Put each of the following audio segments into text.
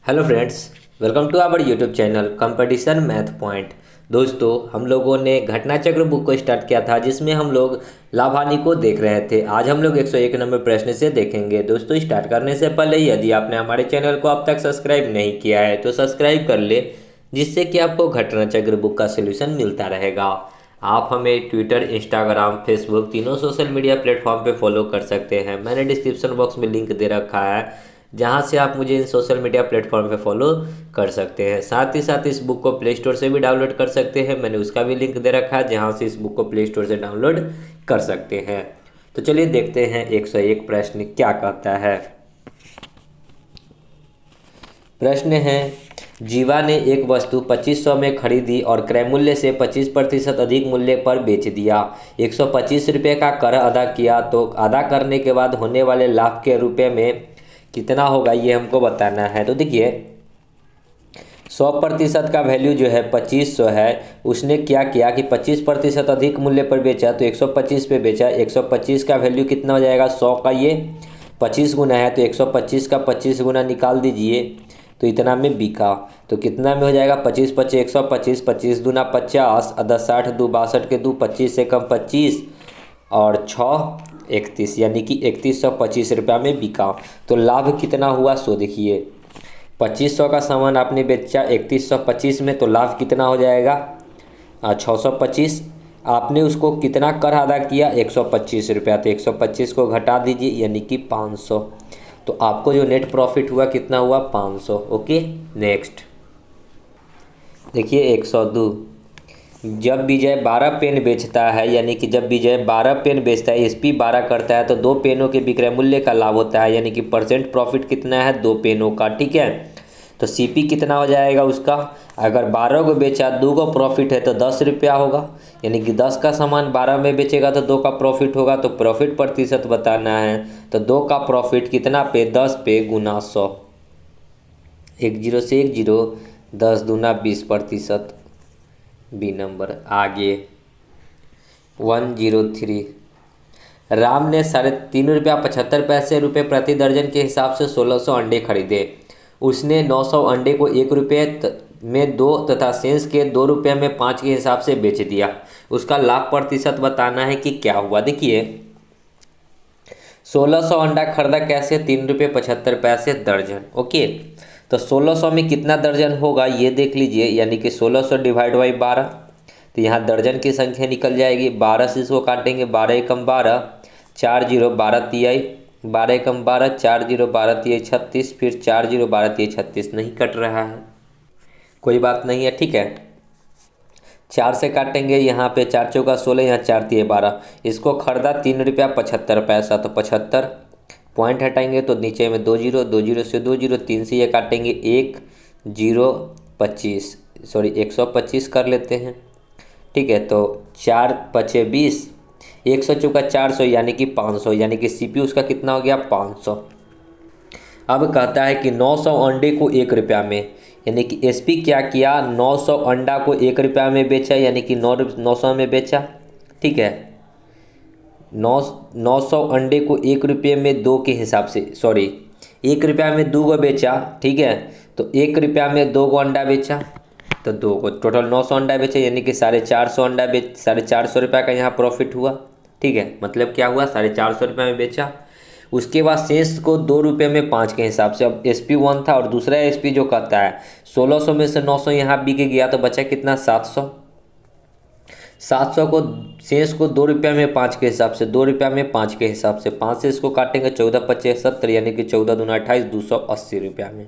Hello friends, welcome to our YouTube channel competition math point. दोस्तों, हम लोगों ने घटना चक्र बुक को स्टार्ट किया था जिसमें हम लोग लाभ हानि को देख रहे थे। आज हम लोग 101 नंबर प्रश्न से देखेंगे। दोस्तों, स्टार्ट करने से पहले यदि आपने हमारे चैनल को अब तक सब्सक्राइब नहीं किया है तो सब्सक्राइब कर ले, जिससे कि आपको घटना चक्र बुक का सोल्यूशन मिलता रहेगा। आप हमें ट्विटर, इंस्टाग्राम, फेसबुक तीनों सोशल मीडिया प्लेटफॉर्म पे फॉलो कर सकते हैं। मैंने डिस्क्रिप्शन बॉक्स में लिंक दे रखा है जहां से आप मुझे इन सोशल मीडिया प्लेटफॉर्म पे फॉलो कर सकते हैं। साथ ही साथ इस बुक को प्ले स्टोर से भी डाउनलोड कर सकते हैं। मैंने उसका भी लिंक दे रखा है जहां से इस बुक को प्ले स्टोर से डाउनलोड कर सकते हैं। तो चलिए देखते हैं 101 प्रश्न क्या कहता है। प्रश्न है, जीवा ने एक वस्तु 2500 में खरीदी और क्रय मूल्य से 25% अधिक मूल्य पर बेच दिया। 125 रुपये का कर अदा किया, तो अदा करने के बाद होने वाले लाभ के रुपये में कितना होगा ये हमको बताना है। तो देखिए, 100% का वैल्यू जो है 2500 है। उसने क्या किया कि 25% अधिक मूल्य पर बेचा, तो 125 पे बेचा। 125 का वैल्यू कितना हो जाएगा, 100 का ये 25 गुना है, तो 125 का 25 गुना निकाल दीजिए, तो इतना में बिका। तो कितना में हो जाएगा, 25 25 125, 25 दूना 50, 10 60, 2 62 के 2, 25 से कम 25 और 6 31, यानी कि 3125 रुपया में बिका। तो लाभ कितना हुआ सो देखिए, 2500 का सामान आपने बेचा 3125 में, तो लाभ कितना हो जाएगा 625। आपने उसको कितना कर अदा किया 125 रुपया, तो 125 को घटा दीजिए यानी कि 500। तो आपको जो नेट प्रॉफिट हुआ कितना हुआ 500। ओके, नेक्स्ट देखिए 102। जब विजय 12 पेन बेचता है, यानी कि जब विजय 12 पेन बेचता है, एसपी 12 करता है, तो 2 पेनों के विक्रय मूल्य का लाभ होता है, यानी कि परसेंट प्रॉफिट कितना है 2 पेनों का। ठीक है, तो सीपी कितना हो जाएगा उसका, अगर 12 को बेचा, 2 को प्रॉफिट है तो 10 रुपया होगा, यानी कि 10 का सामान 12 में बेचेगा तो 2 का प्रॉफिट होगा। तो प्रॉफिट प्रतिशत बताना है, तो 2 का प्रॉफिट कितना पे 10 पे गुना 100, 10 से 10, 10 दूना 20%। B number. आगे 103। राम ने 3.75 रुपये प्रति दर्जन के हिसाब से 1600 अंडे खरीदे। उसने 900 अंडे को 1 रुपये में 2 तथा शेष के 2 रुपये में 5 के हिसाब से बेच दिया। उसका लाभ प्रतिशत बताना है कि क्या हुआ। देखिए, 1600 अंडा खरीदा कैसे, 3.75 दर्जन। ओके, तो 1600 में कितना दर्जन होगा ये देख लीजिए, यानी कि 1600 डिवाइड बाई 12, तो यहाँ दर्जन की संख्या निकल जाएगी। 12 से इसको काटेंगे, 12 एकम 12, 4 0 12 तिहाई, 12 एकम 12, 4 0 12 तिहाई 36, फिर 4 0 12 तिहाई 36। नहीं कट रहा है, कोई बात नहीं है। ठीक है, 4 से काटेंगे, यहाँ पे 4 चौका 16, यहाँ 4 तिहाई 12। इसको खरीदा 3.75 तो 75 पॉइंट हटाएंगे तो नीचे में 2 0, 2 0 से 2 0, 3 से ये काटेंगे 1 0 25, सॉरी 125 कर लेते हैं। ठीक है, तो 4 5 20, 100 चौका 400, यानी कि 500, यानी कि सीपी उसका कितना हो गया 500। अब कहता है कि 900 अंडे को 1 रुपया में, यानी कि एसपी क्या किया, 900 अंडा को 1 रुपया में बेचा, यानी कि 900 में बेचा। ठीक है, 900 अंडे को 1 रुपये में 2 के हिसाब से, सॉरी 1 रुपया में 2 को बेचा। ठीक है, तो 1 रुपया में 2 को अंडा बेचा, तो 2 को टोटल 900 अंडा बेचा, यानी कि 450 अंडा 450 रुपये का यहाँ प्रॉफिट हुआ। ठीक है, मतलब क्या हुआ, 450 रुपये में बेचा। उसके बाद शेष को 2 रुपये में 5 के हिसाब से, अब एसपी 1 था और दूसरा एसपी जो कहता है 1600 में से 900 यहाँ बिक गया, तो बचा कितना 700। 700 को शेष को 2 रुपया में 5 के हिसाब से, 2 रुपया में 5 के हिसाब से, 5 से इसको काटेंगे 14 25 70, यानी कि 14 दूना 28, 280 रुपया में।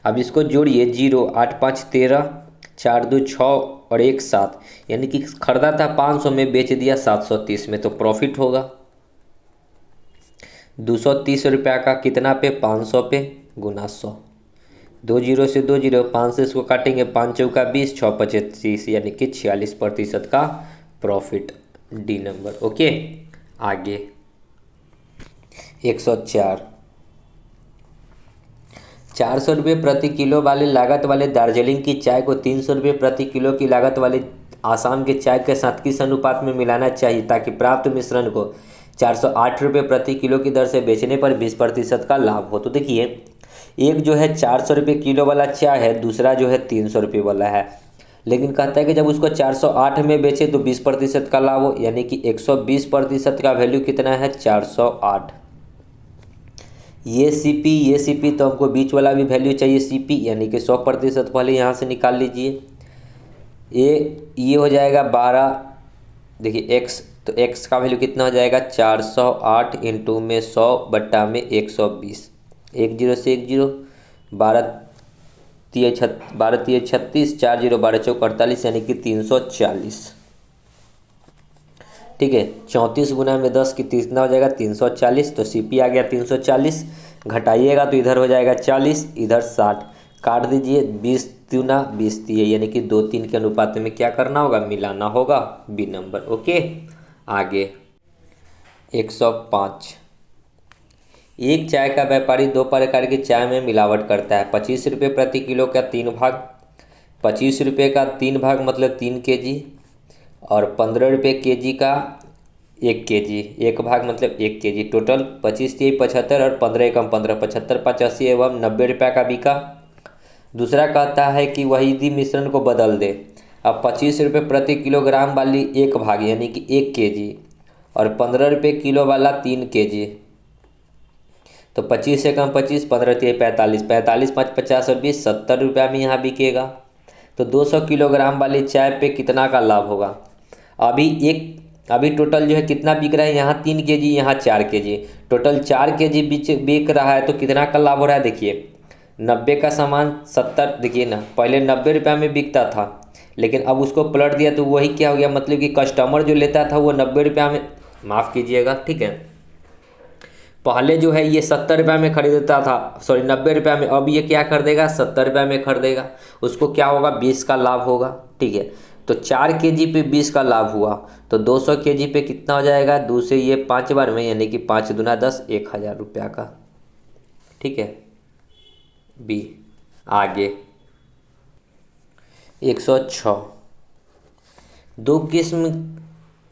अब इसको जोड़िए, 0 8 5 13, 4 2 6 और 1 7, यानी कि खरीदा था 500 में, बेच दिया 730 में, तो प्रॉफिट होगा 230 रुपया का। कितना पे 500 पे गुना 100, 2 0 से 2 0, 5 से इसको काटेंगे, 5 चौका 20, 6 25, यानी कि 46% का प्रॉफिट। D number. ओके, आगे 104। 400 रुपये प्रति किलो वाले लागत वाले दार्जिलिंग की चाय को 300 रुपये प्रति किलो की लागत वाले आसाम के चाय के साथ किस अनुपात में मिलाना चाहिए ताकि प्राप्त मिश्रण को 408 रुपये प्रति किलो की दर से बेचने पर 20% का लाभ हो। तो देखिए, एक जो है 400 रुपये किलो वाला चाय है, दूसरा जो है 300 रुपये वाला है। लेकिन कहता है कि जब उसको 408 में बेचे तो 20% का लाभ हो, यानी कि 120% का वैल्यू कितना है 408। ये सीपी तो हमको बीच वाला भी वैल्यू चाहिए सीपी, यानी कि 100% पहले यहाँ से निकाल लीजिए। ये हो जाएगा 12, देखिए एक्स, तो एक्स का वैल्यू कितना हो जाएगा 408 इंटू में 100 बट्टा में 120, 10 से 10, 12 तिये 36, 4 0 12 चौक 48, यानी कि 340। ठीक है, 34 गुना में 10 कितना हो जाएगा 340, तो सीपी आ गया 340। घटाइएगा तो इधर हो जाएगा 40, इधर 60, काट दीजिए, 20 दूना 20 तिये, यानी कि 2 3 के अनुपात में क्या करना होगा, मिलाना होगा बी नंबर। ओके, आगे 105। एक चाय का व्यापारी 2 प्रकार की चाय में मिलावट करता है। 25 रुपये प्रति किलो का 3 भाग, 25 रुपये का 3 भाग मतलब 3 kg, और 15 रुपये kg का 1 kg, 1 भाग मतलब 1 kg। टोटल 25 3 75 और 15 एकम 15, 75 85 एवं 90 रुपये का बिका। दूसरा कहता है कि वही मिश्रण को बदल दे। अब 25 रुपये प्रति किलोग्राम वाली 1 भाग यानी कि 1 kg, और 15 रुपये किलो वाला 3 kg, तो 25 से कम 25, 15 3 45, 45 5 50 और 20, 70 रुपये में यहाँ बिकेगा। तो 200 किलोग्राम वाली चाय पे कितना का लाभ होगा। अभी टोटल जो है कितना बिक रहा है, यहाँ 3 kg, यहाँ 4 kg, टोटल 4 kg बिक रहा है। तो कितना का लाभ हो रहा है, देखिए 90 का सामान 70, देखिए ना, पहले 90 रुपये में बिकता था, लेकिन अब उसको पलट दिया तो वही क्या हो गया, मतलब कि कस्टमर जो लेता था वो 90 रुपये में, माफ़ कीजिएगा, ठीक है, पहले जो है ये 70 रुपये में खरीदता था, सॉरी 90 रुपये में, अब ये क्या कर देगा 70 रुपये में खरीदेगा। उसको क्या होगा 20 का लाभ होगा। ठीक है, तो 4 kg पे 20 का लाभ हुआ, तो 200 kg पे कितना हो जाएगा, 2 से ये 5 बार में, यानी कि 5 दूना 10, 1000 रुपया का। ठीक है, बी। आगे 106।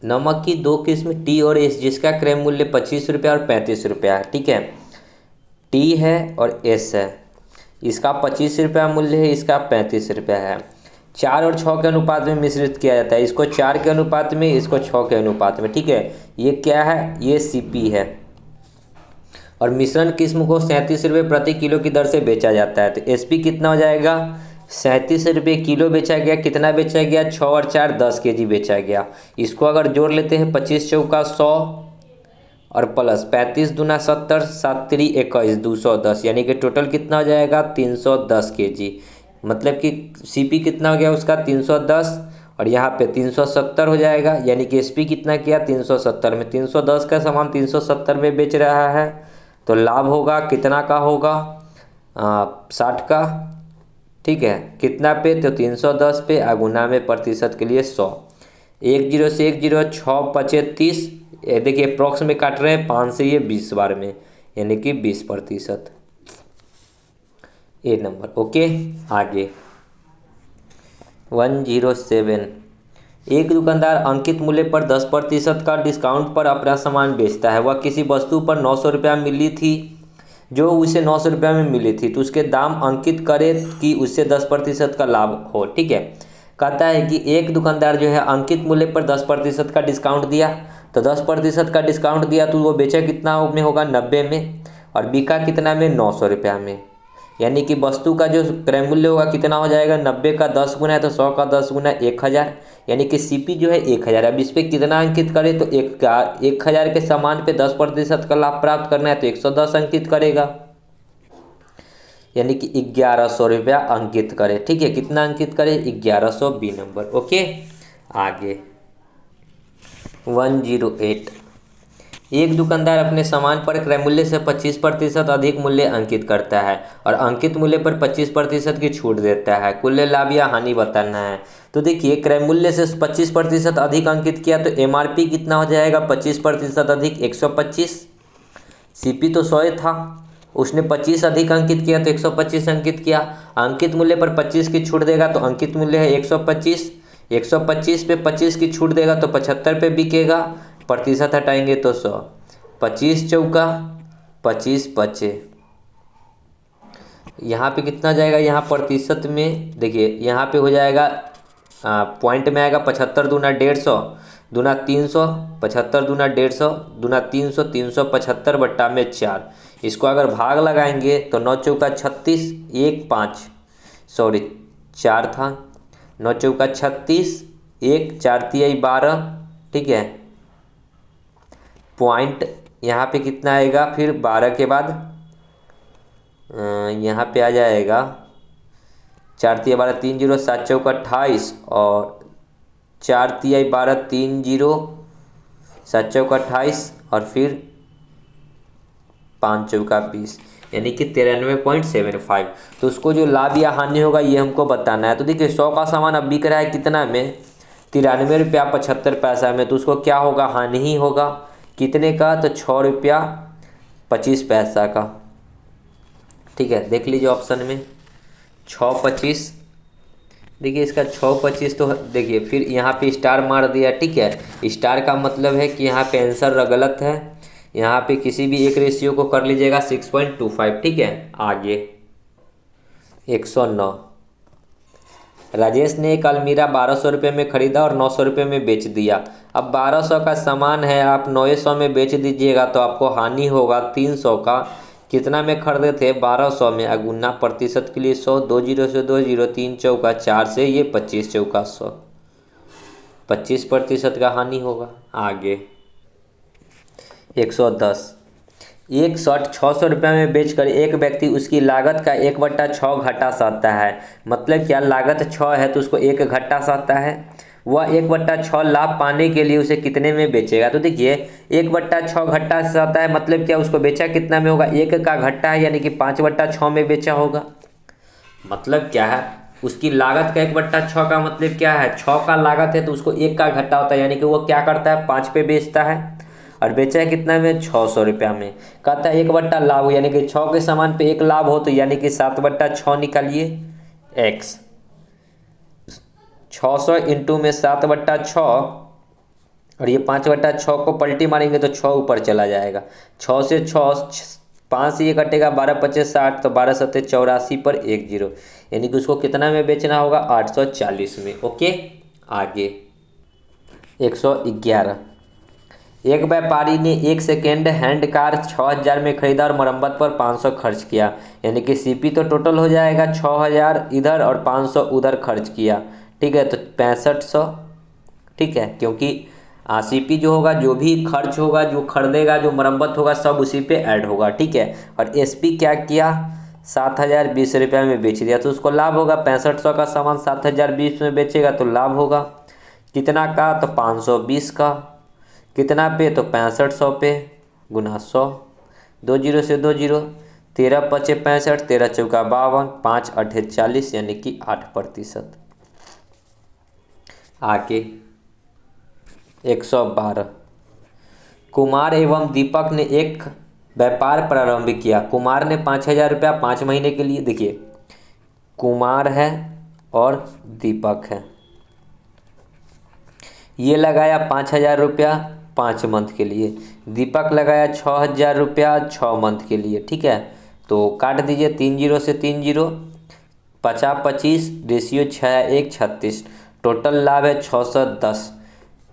नमक की 2 किस्म टी और एस, जिसका क्रय मूल्य 25 रुपया और 35 रुपया है। ठीक है, टी है और एस है, इसका 25 रुपया मूल्य है, इसका 35 रुपया है। 4 और 6 के अनुपात में मिश्रित किया जाता है, इसको 4 के अनुपात में, इसको 6 के अनुपात में। ठीक है, ये क्या है, ये सीपी है, और मिश्रण किस्म को 37 रुपये प्रति किलो की दर से बेचा जाता है। तो एसपी कितना हो जाएगा, 37 रुपये किलो बेचा गया। कितना बेचा गया, 6 और 4 10 kg बेचा गया। इसको अगर जोड़ लेते हैं, 25 चौका 100 और प्लस 35 दूना 70, 7 3 21, 210, यानी कि टोटल कितना हो जाएगा 310 kg। मतलब कि सीपी कितना हो गया उसका 310, और यहाँ पे 370 हो जाएगा, यानी कि एसपी कितना किया 370 में, 310 का सामान 370 में बेच रहा है, तो लाभ होगा कितना का होगा 60 का। ठीक है, कितना पे, तो 310 पे, गुना में प्रतिशत के लिए 100, 10 से 10, 6 5 30, देखिए अप्रॉक्स में काट रहे हैं 5 से ये 20 बार में, यानी कि 20%। ए नंबर। ओके, आगे 107। एक दुकानदार अंकित मूल्य पर 10% का डिस्काउंट पर अपना सामान बेचता है। वह किसी वस्तु पर 900 रुपया मिली थी, जो उसे 900 रुपया में मिली थी, तो उसके दाम अंकित करे कि उससे 10% का लाभ हो। ठीक है, कहता है कि एक दुकानदार जो है अंकित मूल्य पर 10% का डिस्काउंट दिया, तो 10% का डिस्काउंट दिया तो वो बेचा कितना में होगा 90 में, और बिका कितना में 900 रुपया में, यानी कि वस्तु का जो क्रय मूल्य होगा कितना हो जाएगा 90 का 10 गुना है, तो 100 का 10 गुना 1000, यानी कि सीपी जो है 1000। अब इस पर कितना अंकित करें, तो 1000 के सामान पे 10% का लाभ प्राप्त करना है, तो 110 अंकित करेगा, यानी कि 1100 रुपया अंकित करे। ठीक है, कितना अंकित करे 1100, बी नंबर। ओके, आगे 108। एक दुकानदार अपने सामान पर क्रय मूल्य से 25% अधिक मूल्य अंकित करता है और अंकित मूल्य पर 25% की छूट देता है। कुल लाभ या हानि बताना है। तो देखिए, क्रय मूल्य से 25% अधिक अंकित किया, तो एमआरपी कितना हो जाएगा 25% अधिक 125। सीपी तो 100 था, उसने 25 अधिक अंकित किया तो 125 अंकित किया। अंकित मूल्य पर 25 की छूट देगा, तो अंकित मूल्य है 125। 125 पे 25 की छूट देगा तो 75 पे बिकेगा, प्रतिशत हटाएंगे तो 100। 25 चौका 25 बचे, यहाँ पे कितना जाएगा, यहाँ प्रतिशत में देखिए यहाँ पे हो जाएगा पॉइंट में आएगा 75 दूना 150 दूना 300, 75 दूना 150 दूना 300, 375 बट्टा में 4। इसको अगर भाग लगाएंगे तो 9 चौका 36, 1 5 सॉरी 4 था, 9 चौका 36, 1 4 तिहाई 12, ठीक है। पॉइंट यहाँ पे कितना आएगा फिर 12 के बाद यहाँ पे आ जाएगा 4 तिहाई 12 3 0, 7 चौका 28 और 4 तिहाई 12 3 0, 7 चौका 28 और फिर 5 चौका 20, यानी कि 93.75। तो उसको जो लाभ या हानि होगा ये हमको बताना है। तो देखिए 100 का सामान अब बिक रहा है कितना में, 93 रुपया 75 पैसा में, तो उसको क्या होगा, हानि ही होगा। कितने का, तो 6 रुपया 25 पैसा का, ठीक है। देख लीजिए ऑप्शन में 6.25, देखिए इसका 6.25 तो देखिए फिर यहाँ पे स्टार मार दिया, ठीक है। स्टार का मतलब है कि यहाँ पे आंसर गलत है, यहाँ पे किसी भी एक रेशियो को कर लीजिएगा 6.25, ठीक है। आगे 109, राजेश ने एक अलमीरा 1200 रुपये में ख़रीदा और 900 रुपये में बेच दिया। अब 1200 का सामान है, आप 900 में बेच दीजिएगा तो आपको हानि होगा 300 का। कितना में खरीदे थे, 1200 में। अगुना प्रतिशत के लिए 100, 2 0 से 2 0, 3 चौका 4 से ये 25 चौका 100, 25% का हानि होगा। आगे 110, एक शर्ट 600 रुपये में बेचकर एक व्यक्ति उसकी लागत का 1/6 घटा सकता है। मतलब क्या, लागत 6 है तो उसको 1 घटा सकता है। वह 1/6 लाभ पाने के लिए उसे कितने में बेचेगा। तो देखिए 1/6 घटा सकता है, मतलब क्या, उसको बेचा कितना में होगा, 1 का घटा है यानी कि 5/6 में बेचा होगा। मतलब क्या है, उसकी लागत का 1/6 का मतलब क्या है, 6 का लागत है तो उसको 1 का घटा होता है, यानी कि वो क्या करता है, 5 पे बेचता है और बेचा है कितना में, 600 रुपया में। कहता है 1 लाभ, यानी कि 6 के सामान पे 1 लाभ हो तो यानी कि 7/6 निकालिए x। 600 इंटू में 7/6 और ये 5/6 को पलटी मारेंगे तो 6 ऊपर चला जाएगा। 6 से 6 5 से ये कटेगा, 12 25 60, तो 12 7 84 पर 1 0, यानी कि उसको कितना में बेचना होगा, 840 में। ओके। आगे 111, एक व्यापारी ने एक सेकेंड हैंड कार 6000 में खरीदा और मरम्मत पर 500 खर्च किया, यानी कि सीपी तो टोटल हो जाएगा 6000 इधर और 500 उधर खर्च किया, ठीक है। तो 6500, ठीक है, क्योंकि सीपी जो होगा, जो भी खर्च होगा, जो खरीदेगा, जो मरम्मत होगा, सब उसी पे ऐड होगा, ठीक है। और एसपी क्या किया, 7020 रुपये में बेच दिया तो उसको लाभ होगा। 6500 का सामान 7020 में बेचेगा तो लाभ होगा। कितना का, तो 520 का। कितना पे, तो 6500 पे गुना 100, 2 0 से 2 0, 13 5 65, 13 चौका 52, 5 8 40, यानी कि 8%। आगे 112, कुमार एवं दीपक ने एक व्यापार प्रारंभ किया। कुमार ने 5000 रुपया 5 महीने के लिए, देखिए कुमार है और दीपक है, ये लगाया 5000 रुपया 5 मंथ के लिए, दीपक लगाया 6000 रुपया 6 मंथ के लिए, ठीक है। तो काट दीजिए 3 0 से 3 0, 50 25 रेशियो 6 1 36, टोटल लाभ है 610।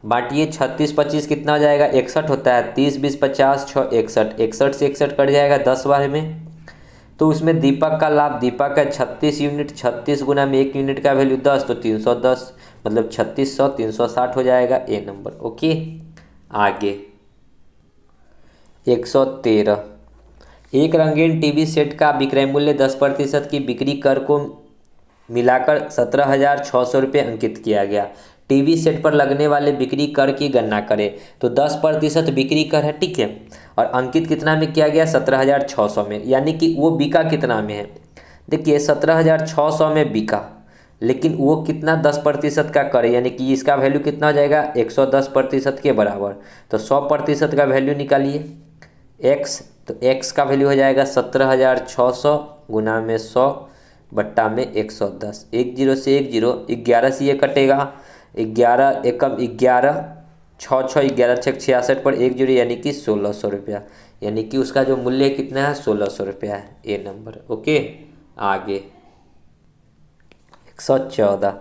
बांटिए 36 25 कितना हो जाएगा, 61 होता है, 30 20 50 6 61, 61 से 61 कट जाएगा 10 बार में। तो उसमें दीपक का लाभ, दीपक का 36 यूनिट, 36 गुना में 1 यूनिट का वैल्यू 10, तो 310, मतलब 3600 360 हो जाएगा ए नंबर। ओके। आगे 113, एक रंगीन टीवी सेट का विक्रय मूल्य 10% की बिक्री कर को मिलाकर 17,600 रुपये अंकित किया गया। टीवी सेट पर लगने वाले बिक्री कर की गणना करें। तो 10% बिक्री कर है, ठीक है, और अंकित कितना में किया गया, 17,600 में, यानी कि वो बिका कितना में है, देखिए 17,600 में बिका, लेकिन वो कितना 10% का करे, यानी कि इसका वैल्यू कितना हो जाएगा, 110% के बराबर। तो 100% का वैल्यू निकालिए x, तो x का वैल्यू हो जाएगा 17,600 गुना में 100 बट्टा में 110, 1 0 से 1 0, 11 से ये कटेगा, 11 एकम 11, 6 6 11 6 66 पर 1 0, यानी कि 1600 रुपया, यानी कि उसका जो मूल्य कितना है 1600 रुपया है ए नंबर। ओके। आगे 114,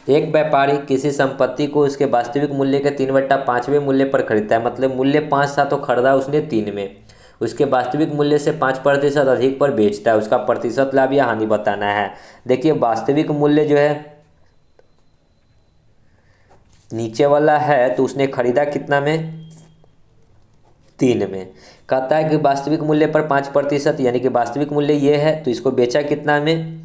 एक व्यापारी किसी संपत्ति को उसके वास्तविक मूल्य के 3/5वें मूल्य पर खरीदता है, मतलब मूल्य 5 था तो खरीदा उसने 3 में, उसके वास्तविक मूल्य से 5% अधिक पर बेचता है, उसका प्रतिशत लाभ या हानि बताना है। देखिए वास्तविक मूल्य जो है नीचे वाला है तो उसने खरीदा कितना में, 3 में। कहता है कि वास्तविक मूल्य पर 5%, यानी कि वास्तविक मूल्य ये है तो इसको बेचा कितना में,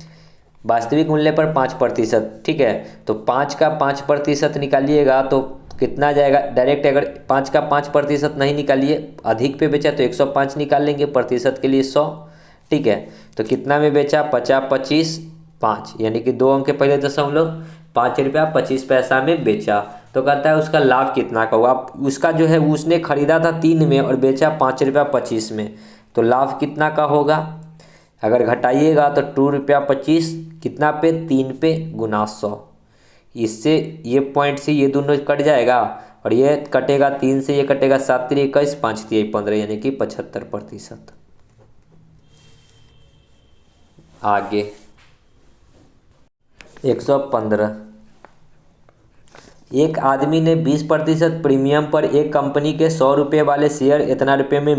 वास्तविक मूल्य पर 5%। ठीक है, तो 5 का 5% निकालिएगा तो कितना जाएगा, डायरेक्ट अगर 5 का 5% नहीं निकालिए, अधिक पे बेचा तो 105 निकाल लेंगे, प्रतिशत के लिए 100। ठीक है, तो कितना में बेचा, 50, 25, 5, यानी कि 2 अंक के पहले दशमलव, 5 रुपया 25 पैसा में बेचा। तो कहता है उसका लाभ कितना का होगा, उसका जो है उसने खरीदा था 3 में और बेचा 5 रुपया 25 में, तो लाभ कितना का होगा, अगर घटाइएगा तो 2 रुपया 25 कितना पे, 3 पे गुना 100। इससे ये पॉइंट से ये दोनों कट जाएगा और ये कटेगा 3 से, ये कटेगा 7 3 21, 5 3 15, यानी कि 75%। आगे 115, एक आदमी ने 20% प्रीमियम पर एक कंपनी के 100 रुपये वाले शेयर इतना रुपये में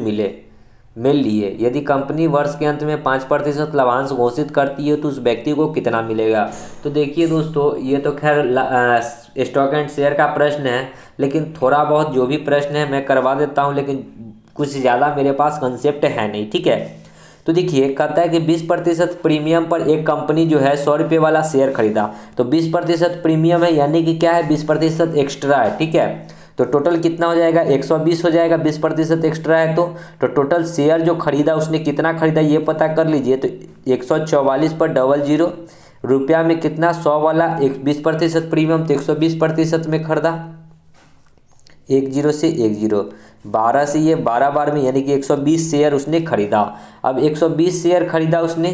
मिल लिए। यदि कंपनी वर्ष के अंत में 5% लाभांश घोषित करती है तो उस व्यक्ति को कितना मिलेगा। तो देखिए दोस्तों, ये तो खैर स्टॉक एंड शेयर का प्रश्न है, लेकिन थोड़ा बहुत जो भी प्रश्न है मैं करवा देता हूँ, लेकिन कुछ ज़्यादा मेरे पास कंसेप्ट है नहीं। ठीक है, तो देखिए कहता है कि 20% प्रीमियम पर एक कंपनी जो है 100 रुपये वाला शेयर खरीदा, तो 20% प्रीमियम है, यानी कि क्या है, 20% एक्स्ट्रा है। ठीक है, तो टोटल कितना हो जाएगा, 120 हो जाएगा, 20% एक्स्ट्रा है तो टोटल शेयर जो खरीदा उसने कितना खरीदा ये पता कर लीजिए। तो 144 पर 00 रुपया में कितना, 100 वाला 20% प्रीमियम तो 120% में खरीदा, 10 से 10, 12 से ये 12 बार में, यानी कि 120 शेयर उसने खरीदा। अब 120 शेयर खरीदा उसने,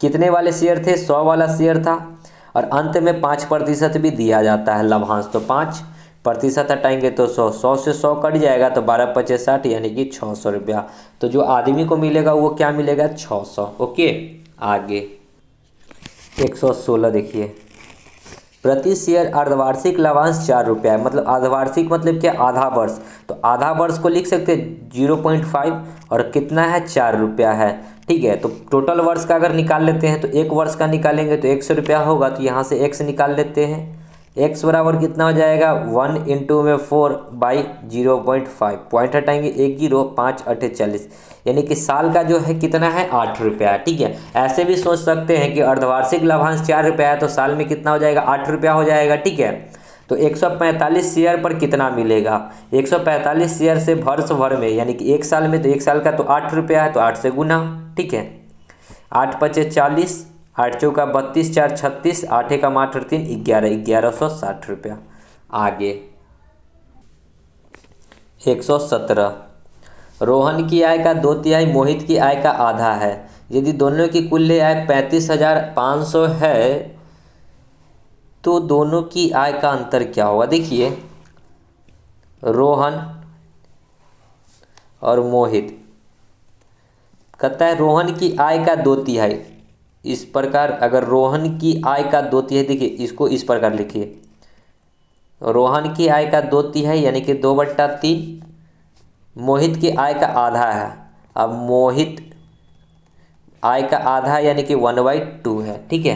कितने वाले शेयर थे, 100 वाला शेयर था, और अंत में 5% भी दिया जाता है लाभांश, तो 5% हटाएंगे तो 100 से 100 कट जाएगा तो 12 5 60, यानी कि 600 रुपया। तो जो आदमी को मिलेगा वो क्या मिलेगा, 600। ओके, आगे 116 देखिए, प्रति शेयर अर्धवार्षिक लाभांश 4 रुपया है, मतलब अर्धवार्षिक मतलब क्या, आधा वर्ष, तो आधा वर्ष को लिख सकते हैं 0.5 और कितना है, 4 रुपया है। ठीक है, तो टोटल वर्ष का अगर निकाल लेते हैं तो एक वर्ष का निकालेंगे तो 100 रुपया होगा, तो यहाँ से x निकाल लेते हैं, x बराबर कितना हो जाएगा, 1 × 4/0.5, पॉइंट हटाएंगे 1 0 5 8 40, यानी कि साल का जो है कितना है, 8 रुपया। ठीक है, ऐसे भी सोच सकते हैं कि अर्धवार्षिक लाभांश 4 रुपया है तो साल में कितना हो जाएगा, 8 रुपया हो जाएगा। ठीक है, तो 145 शेयर पर कितना मिलेगा, 145 शेयर से वर्ष भर में, यानी कि एक साल में, तो एक साल का तो 8 रुपया है तो 8 से गुना। ठीक है, 8 5 40, 8 चौका 32, 4 36, 8 एकम 8 और 3 11, 1160 रुपया। आगे 117, रोहन की आय का 2/3 मोहित की आय का आधा है, यदि दोनों की कुल आय 35,500 है तो दोनों की आय का अंतर क्या होगा। देखिए रोहन और मोहित, कहता है रोहन की आय का 2/3, इस प्रकार अगर रोहन की आय का 2/3, देखिए इसको इस प्रकार लिखिए, रोहन की आय का 2/3 यानी कि 2/3, मोहित की आय का आधा है। अब मोहित आय का आधा यानी कि 1/2 है। ठीक है,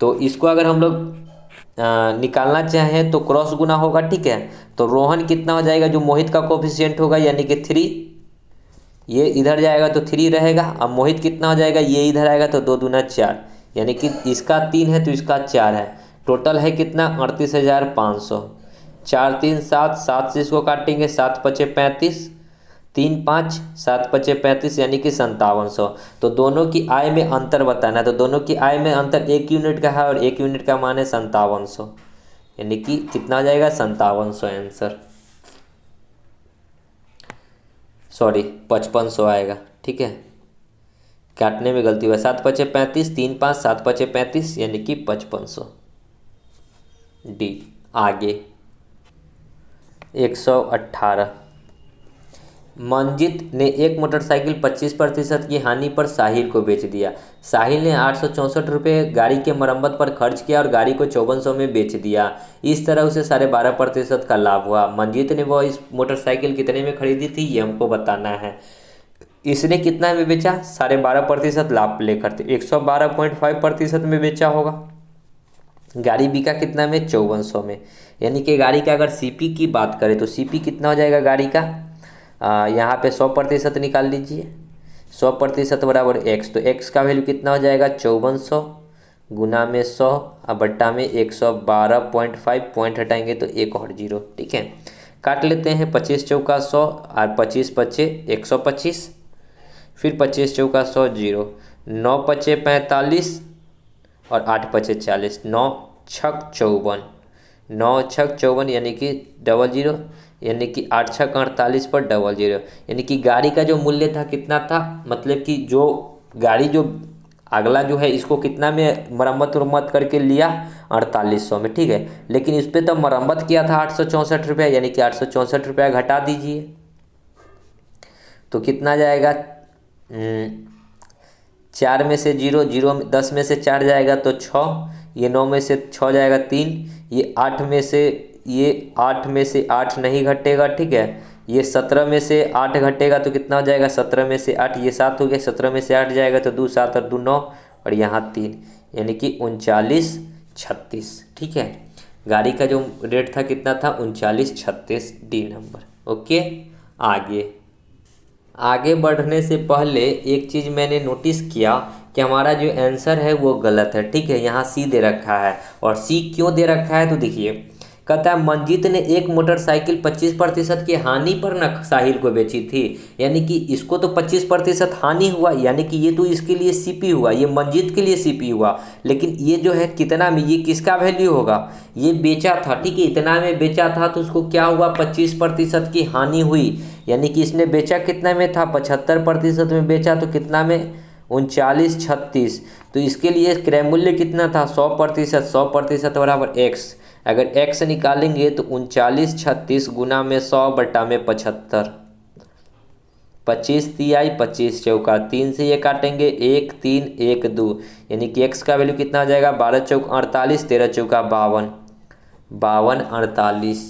तो इसको अगर हम लोग निकालना चाहें तो क्रॉस गुना होगा। ठीक है, तो रोहन कितना हो जाएगा, जो मोहित का कोफिशिएंट होगा यानी कि 3, ये इधर जाएगा तो 3 रहेगा। अब मोहित कितना हो जाएगा, ये इधर आएगा तो 2 दूना 4, यानी कि इसका 3 है तो इसका 4 है, टोटल है कितना, 38,500। 4 3 7, 7 से इसको काटेंगे, 7 5 35, 3 5 7 5 35, यानी कि 5700। तो दोनों की आय में अंतर बताना है, तो दोनों की आय में अंतर 1 यूनिट का है और 1 यूनिट का मान है 5700, यानी कि कितना हो जाएगा, 5700 आंसर, सॉरी 5500 आएगा। ठीक है, काटने में गलती हुआ, 7 5 35, 3 5 7 5 35, यानी कि 5500 डी। आगे 118, मंजित ने एक मोटरसाइकिल 25% की हानि पर साहिल को बेच दिया। साहिल ने 864 रुपये गाड़ी के मरम्मत पर खर्च किया और गाड़ी को 5400 में बेच दिया। इस तरह उसे 12.5% का लाभ हुआ। मंजित ने वो इस मोटरसाइकिल कितने में खरीदी थी ये हमको बताना है। इसने कितना में बेचा? 12.5% लाभ लेकर, तो 112.5% में बेचा होगा। गाड़ी बिका कितना में? 5400 में। यानी कि गाड़ी का अगर सीपी की बात करें तो सीपी कितना हो जाएगा गाड़ी का? यहाँ पे 100% निकाल लीजिए। 100% बराबर एक्स, तो एक्स का वैल्यू कितना हो जाएगा? 5400 गुना में 100 और बट्टा में 112.5, पॉइंट हटाएंगे तो एक और जीरो। ठीक है, काट लेते हैं। 25 चौका 100 और 25 पचे 125, फिर 25 चौका 100 जीरो, 9 पचे 45 और 8 पचे 40, 9 छक 54, 9 छक 54 यानी कि डबल जीरो, यानी कि 8 छक 48 पर डबल जीरो। यानी कि गाड़ी का जो मूल्य था कितना था? मतलब कि जो गाड़ी जो अगला जो है इसको कितना में मरम्मत उरम्मत करके लिया? 4800 में। ठीक है, लेकिन इस पर तो मरम्मत किया था 864 रुपया, यानी कि 864 रुपया घटा दीजिए तो कितना जाएगा? 4 में से जीरो, जीरो 10 में से 4 जाएगा तो 6, ये 9 में से 6 जाएगा 3, ये 8 में से 8 नहीं घटेगा। ठीक है, ये 17 में से 8 घटेगा तो कितना हो जाएगा? 17 में से 8, ये 7 हो गया, 17 में से 8 जाएगा तो 2 7 और 2 9 और यहाँ 3, यानी कि 3936। ठीक है, गाड़ी का जो रेट था कितना था? 3936, डी नंबर। ओके, आगे बढ़ने से पहले एक चीज़ मैंने नोटिस किया कि हमारा जो आंसर है वो गलत है। ठीक है, यहाँ सी दे रखा है, और सी क्यों दे रखा है तो देखिए, कहता है मंजीत ने एक मोटरसाइकिल 25% की हानि पर न साहिल को बेची थी। यानी कि इसको तो 25% हानि हुआ, यानी कि ये तो इसके लिए सीपी हुआ, ये मंजीत के लिए सीपी हुआ। लेकिन ये जो है कितना में, ये किसका वैल्यू होगा? ये बेचा था। ठीक है, इतना में बेचा था तो उसको क्या हुआ? 25% की हानि हुई। यानी कि इसने बेचा कितना में था? 75% में बेचा, तो कितना में? 3936। तो इसके लिए क्रय मूल्य कितना था? 100%। 100% बराबर एक्स। अगर एक्स निकालेंगे तो 3936 गुना में 100 बटा में 75, 25 तिहाई 25 चौका, 3 से ये काटेंगे 1 3 1 2, यानी कि एक्स का वैल्यू कितना हो जाएगा? 12 चौक 48, 13 चौका 52, 52 48,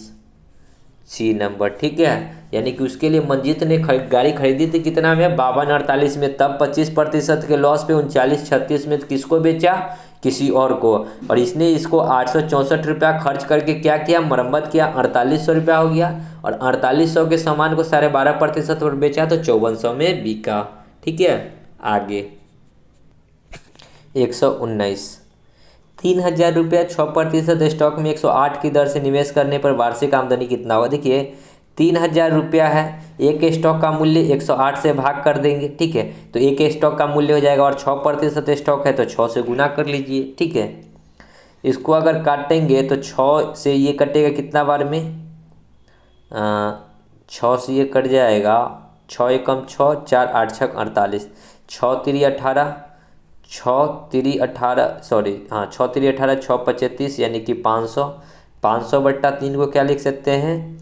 सी नंबर। ठीक है, यानी कि उसके लिए मंजीत ने गाड़ी खरीदी थी कितना में? 52 48 में। तब 25% के लॉस पे 3936 में किसको बेचा? किसी और को। और इसने इसको 864 रुपया खर्च करके क्या किया? मरम्मत किया, 4800 रुपया हो गया। और 4800 के सामान को 12.5% पर बेचा तो 5400 में बिका। ठीक है, आगे 119, 3000 रुपया 6% स्टॉक में 108 की दर से निवेश करने पर वार्षिक आमदनी कितना होगा? देखिए 3000 रुपया है, एक स्टॉक का मूल्य 108 से भाग कर देंगे। ठीक है, तो एक स्टॉक का मूल्य हो जाएगा, और 6% स्टॉक है तो 6 से गुना कर लीजिए। ठीक है, इसको अगर काटेंगे तो 6 से ये कटेगा कितना बार में? 6 से ये कट जाएगा, 6 एकम 6, 4 8 छक 48, 6 तिरी 18, 6 तिरी 18 सॉरी हाँ 6 तिरी 18, 6 पचे 30, यानी कि 500। 500 बट्टा 3 को क्या लिख सकते हैं?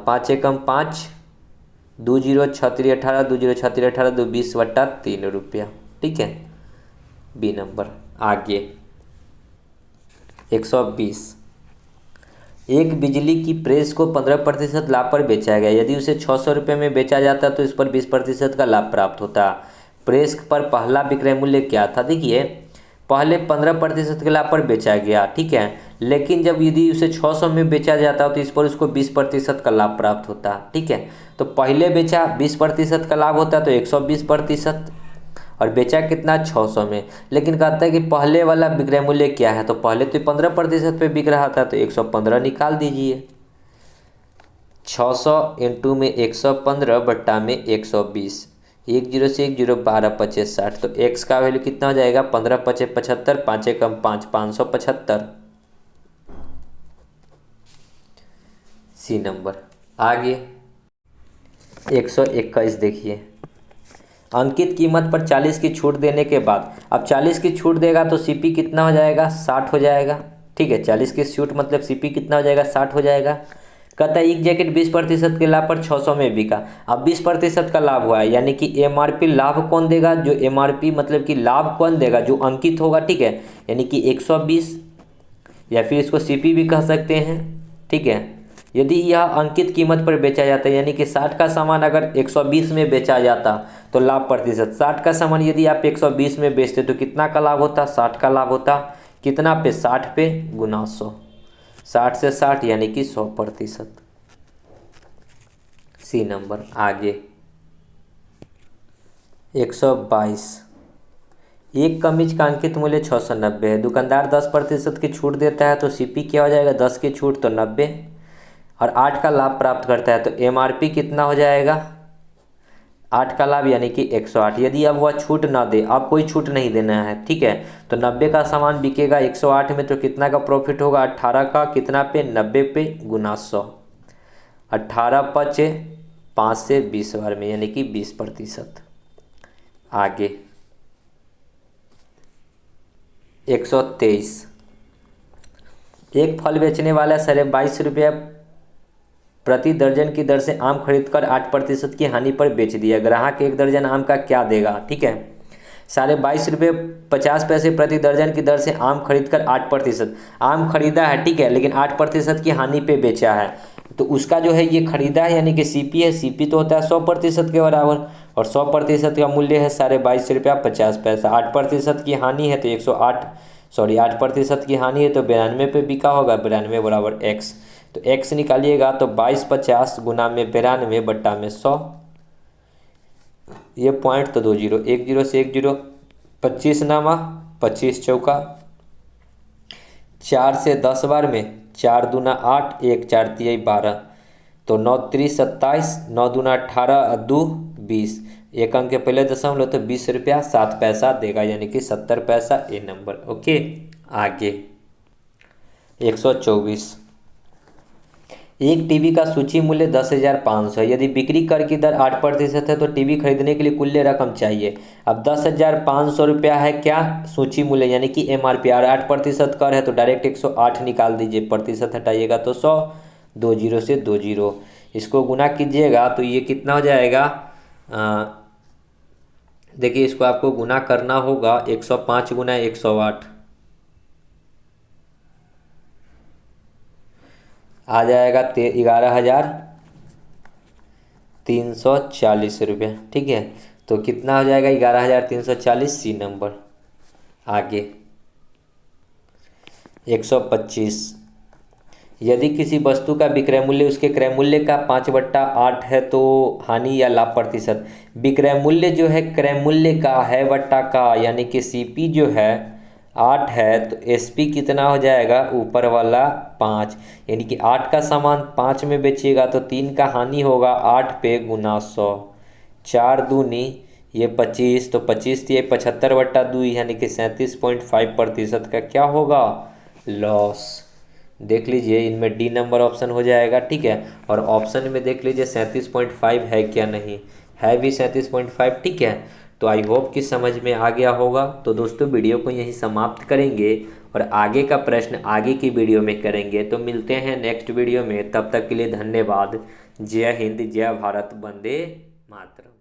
5 एकम 5, 2 जीरो 6 तिरी 18, 2 जीरो 6 तिरी 18, 2 20 बट्टा 3 रुपया। ठीक है, बी नंबर। आगे 120, एक बिजली की प्रेस को 15% लाभ पर बेचा गया। यदि उसे 600 रुपये में बेचा जाता तो इस पर 20% का लाभ प्राप्त होता। प्रेस पर पहला विक्रय मूल्य क्या था? देखिए पहले 15% के लाभ पर बेचा गया। ठीक है, लेकिन जब यदि उसे 600 में बेचा जाता तो इस पर उसको 20% का लाभ प्राप्त होता। ठीक है, तो पहले बेचा 20% का लाभ होता तो 120%, और बेचा कितना? 600 में। लेकिन कहता है कि पहले वाला विक्रय मूल्य क्या है, तो पहले तो 15% पे बिक रहा था तो 115 निकाल दीजिए। 600 इंटू में 115 बट्टा में 120, 1 जीरो से 1 जीरो 12 पचे 60, तो एक्स का वैल्यू कितना हो जाएगा? 15 पचे 75, 5 एकम 5, 575, सी नंबर। आगे 121 देखिए, अंकित कीमत पर 40 की छूट देने के बाद, अब 40 की छूट देगा तो सीपी कितना हो जाएगा? 60 हो जाएगा। ठीक है, 40 की छूट मतलब सीपी कितना हो जाएगा? 60 हो जाएगा। कहता है एक जैकेट 20% के लाभ पर 600 में बिका। अब 20% का लाभ हुआ है, यानी कि एमआरपी लाभ कौन देगा, जो एमआरपी मतलब कि लाभ कौन देगा, जो अंकित होगा, ठीक है, यानी कि 120, या फिर इसको सीपी भी कह सकते हैं, ठीक है। यदि यह अंकित कीमत पर बेचा जाता है, यानी कि 60 का सामान अगर 120 में बेचा जाता तो लाभ प्रतिशत, 60 का सामान यदि आप 120 में बेचते तो कितना का लाभ होता, 60 का लाभ होता, कितना पे, 60 पे गुना 100, 60 से 60 यानी कि 100%। C number. आगे 122, एक कमीज का अंकित मूल्य 690 है, दुकानदार 10% की छूट देता है तो सीपी क्या हो जाएगा, 10 की छूट तो 90, और 8 का लाभ प्राप्त करता है तो एमआरपी कितना हो जाएगा, 8 का लाभ यानी कि 108। यदि अब वह छूट ना दे, अब कोई छूट नहीं देना है, ठीक है, तो 90 का सामान बिकेगा 108 में, तो कितना का प्रॉफिट होगा, 18 का, कितना पे, 90 पे गुना 100, 18 पचे 5 से 20 बार में, यानी कि 20%। आगे 123, एक फल बेचने वाला 22.5 रुपया प्रति दर्जन की दर से आम खरीदकर 8% की हानि पर बेच दिया, ग्राहक 1 दर्जन आम का क्या देगा, ठीक है। 22.5 रुपये 50 पैसे प्रति दर्जन की दर से आम खरीदकर 8%, आम खरीदा है, ठीक है, लेकिन 8% की हानि पे बेचा है, तो उसका जो है ये खरीदा है, यानी कि सीपी है, सीपी तो होता है 100% के बराबर, और 100% का मूल्य है 22.5 रुपया 50 पैसा, 8% की हानि है तो 8% की हानि है तो 92 पे बिका होगा, 92 बराबर x, तो x निकालिएगा तो 2250 गुना में 92 बट्टा में 100, ये पॉइंट तो 2 जीरो, 1 जीरो से 1 जीरो, 25 नामा 25 चौका, 4 से 10 बार में, 4 दूना 8, 1 4 तिहाई 12, तो 9 3 27, 9 दूना 18, 2 20, एक अंक के पहले दशमलव तो 20 रुपया 7 पैसा देगा, यानी कि 70 पैसा, ए नंबर। ओके। आगे 124, एक टीवी का सूची मूल्य 10,500 है, यदि बिक्री कर की दर 8% है तो टीवी खरीदने के लिए कुल रकम चाहिए। अब 10,500 रुपया है क्या सूची मूल्य, यानी कि एमआरपी, और 8% कर है तो डायरेक्ट 108 निकाल दीजिए, प्रतिशत हटाइएगा तो 100, 2 जीरो से 2 जीरो, इसको गुना कीजिएगा तो ये कितना हो जाएगा, देखिए इसको आपको गुना करना होगा, 105 गुना 108 आ जाएगा 11,340 रुपया, ठीक है, तो कितना हो जाएगा 11,340, सी नंबर। आगे 125, यदि किसी वस्तु का विक्रय मूल्य उसके क्रय मूल्य का 5/8 है तो हानि या लाभ प्रतिशत, विक्रय मूल्य जो है क्रय मूल्य का है बट्टा का, यानी कि सीपी जो है 8 है तो एसपी कितना हो जाएगा, ऊपर वाला 5, यानी कि 8 का सामान 5 में बेचिएगा तो 3 का हानि होगा, 8 पे गुना 100, 4 दूनी ये 25, तो 25 ये 75/2, यानी कि 37.5% का क्या होगा, लॉस। देख लीजिए इनमें डी नंबर ऑप्शन हो जाएगा, ठीक है, और ऑप्शन में देख लीजिए 37.5 है क्या, नहीं है भी 37.5, ठीक है। तो आई होप कि समझ में आ गया होगा। तो दोस्तों वीडियो को यहीं समाप्त करेंगे और आगे का प्रश्न आगे की वीडियो में करेंगे, तो मिलते हैं नेक्स्ट वीडियो में, तब तक के लिए धन्यवाद। जय हिंद, जय भारत, वंदे मातरम।